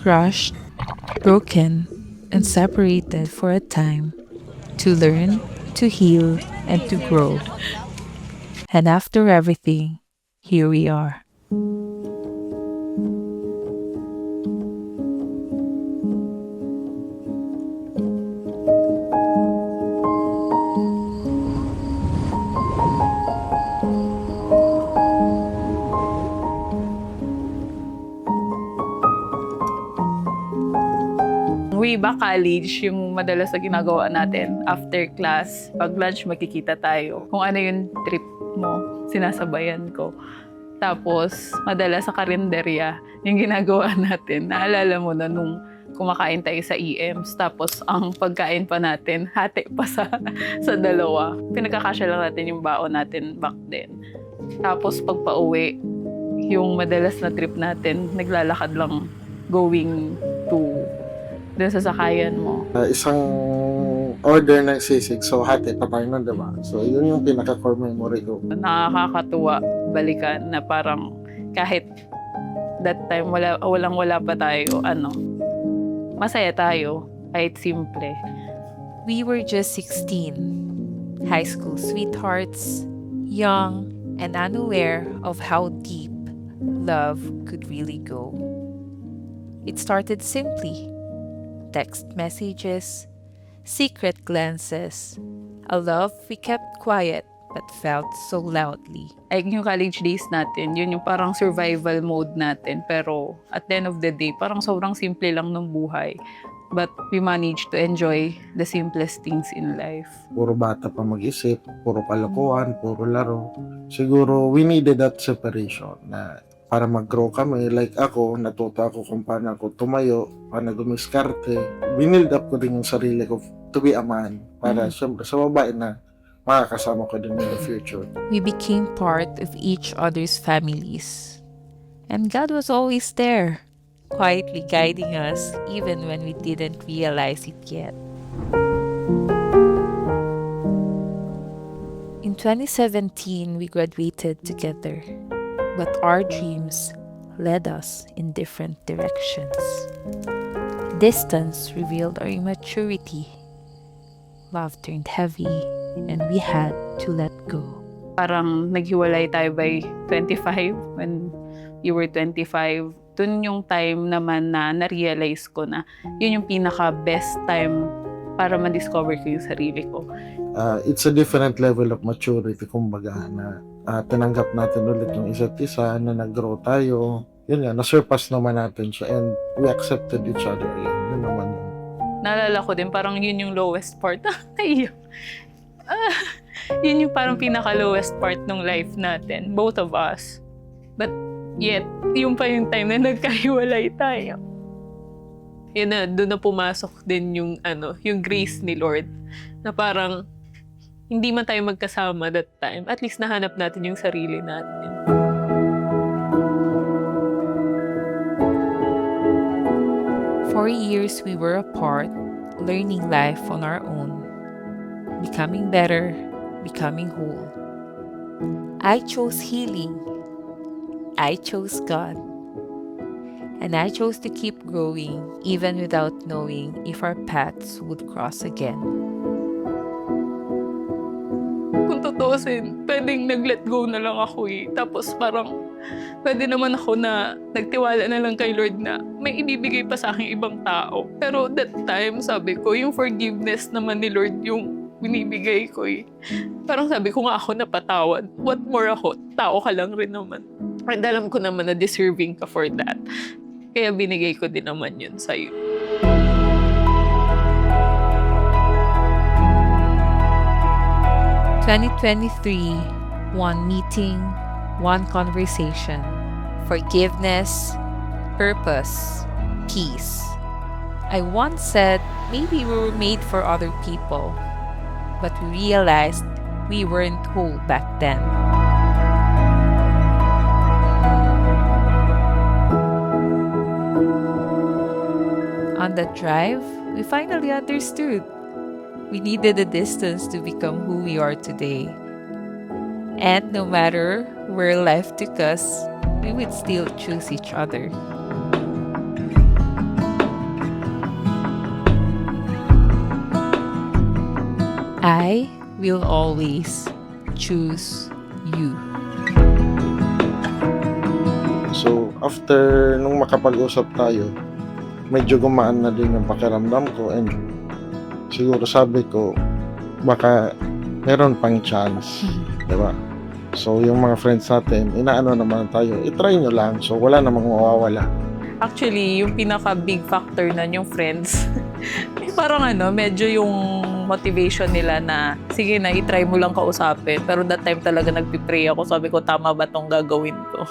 crushed, broken, and separated for a time to learn, to heal, and to grow. And after everything, here we are. Way back college, yung madalas na ginagawa natin after class, pag lunch magkikita tayo. Kung ano yung trip mo, sinasabayan ko. Tapos, madalas sa karinderya, yung ginagawa natin, naalala mo na nung kumakain tayo sa EMs, tapos ang pagkain pa natin, hati pa sa dalawa. Pinagkakasya lang natin yung baon natin back then. Tapos pag pauwi, yung madalas na trip natin, naglalakad lang going to dun sa sakayan mo. Isang order ng sisig, so hati pa tayo nun, diba? So yun yung pinaka-core memory ko. Nakakatuwa balikan na parang kahit that time walang-wala pa tayo, masaya tayo kahit simple. We were just 16, high school sweethearts, young and unaware of how deep love could really go. It started simply. Text messages, secret glances, a love we kept quiet but felt so loudly. Like yung college days natin, yun yung parang survival mode natin. Pero at the end of the day, parang sobrang simple lang ng buhay. But we managed to enjoy the simplest things in life. Puro bata pa mag-isip, puro kalokohan, puro laro. Siguro we needed that separation na para mag-grow kami. Like ako, natuto ako kung paano ako tumayo, paano gumiskarte. Binild up ko din yung sarili ko to be a man. Para syempre sa babae na makakasama ko din in the future. We became part of each other's families. And God was always there, quietly guiding us even when we didn't realize it yet. In 2017, we graduated together. But our dreams led us in different directions. Distance revealed our immaturity. Love turned heavy, and we had to let go. Parang naghiwalay tayo by 25, when you were 25. Dun yung time naman na na-realize ko na yun yung pinaka-best time para ma-discover ko yung sarili ko. It's a different level of maturity, kumbaga, na tinanggap natin ulit yung isa't isa, na nag-grow tayo. Yun nga, na-surpass naman natin siya and we accepted each other again. Yun naman yun. Naalala ko din, parang yun yung lowest part. Yun yung parang pinaka-lowest part ng life natin, both of us. But yet, yung pa yung time na nagkahiwalay tayo. Yun na, doon na pumasok din yung, yung grace ni Lord. Na parang, hindi man tayo magkasama that time, at least nahanap natin yung sarili natin. For years, we were apart, learning life on our own, becoming better, becoming whole. I chose healing. I chose God. And I chose to keep growing even without knowing if our paths would cross again. Kung tutuusin, pwedeng nag-let go na lang ako eh. Tapos parang, pwede naman ako na nagtiwala na lang kay Lord na may ibibigay pa sa aking ibang tao. Pero that time, sabi ko, yung forgiveness naman ni Lord yung binibigay ko eh. Parang sabi ko nga ako napatawad. What more ako? Tao ka lang rin naman. And alam ko naman na deserving ka for that. Kaya binigay ko din naman yun sa'yo. One meeting, one conversation, forgiveness, purpose, peace. I once said maybe we were made for other people, but we realized we weren't whole back then. On that drive, we finally understood. We needed a distance to become who we are today. And no matter where life took us, we would still choose each other. I will always choose you. So, after nung makapag-usap tayo, medyo gumaan na din yung pakiramdam ko and siguro sabi ko, baka meron pang chance, di ba? So, yung mga friends natin, inaano naman tayo, itry nyo lang. So, wala namang mawawala. Actually, yung pinaka-big factor na yung friends, parang medyo yung motivation nila na, sige na, itry mo lang kausapin. Pero that time talaga nagpipray ako. Sabi ko, tama ba tong gagawin ko?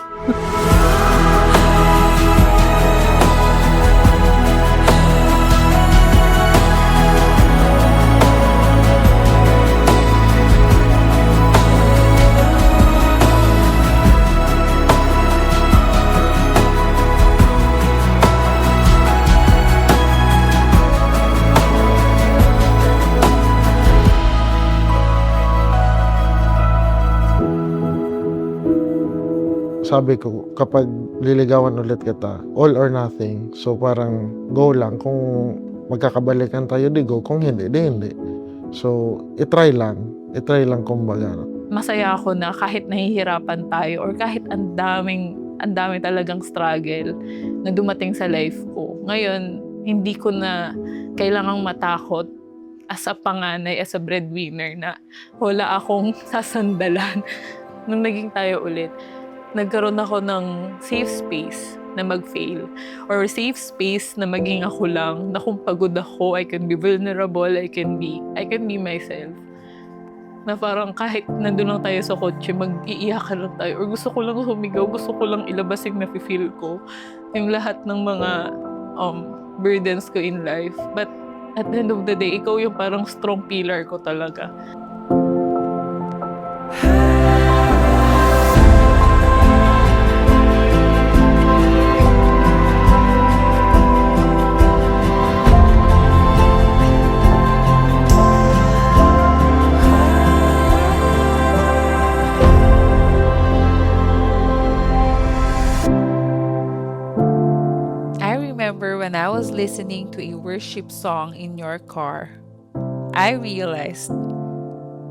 Sabi ko, kapag liligawan ulit kita, all or nothing. So, parang go lang. Kung magkakabalikan tayo, di go. Kung hindi, di hindi. So, itry lang. Itry lang kumbaga. Masaya ako na kahit nahihirapan tayo or kahit ang daming talagang struggle na dumating sa life ko. Ngayon, hindi ko na kailangang matakot as a panganay, as a breadwinner na wala akong sasandalan. Nung naging tayo ulit, nagkaroon ako ng safe space na mag-fail. Or safe space na maging ako lang, na kung pagod ako, I can be vulnerable, I can be myself. Na parang kahit nandun lang tayo sa kotse, mag-iiyakan lang tayo. Or gusto ko lang humigaw, gusto ko lang ilabas yung nafe-feel ko. Yung lahat ng mga burdens ko in life. But at the end of the day, ikaw yung parang strong pillar ko talaga. When I was listening to a worship song in your car, I realized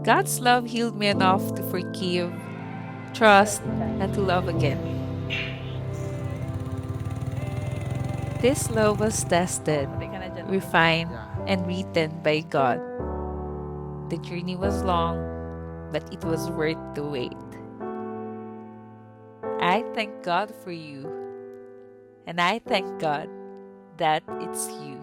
God's love healed me enough to forgive, trust, and to love again. This love was tested, refined, and written by God. The journey was long, but it was worth the wait. I thank God for you, and I thank God that it's you.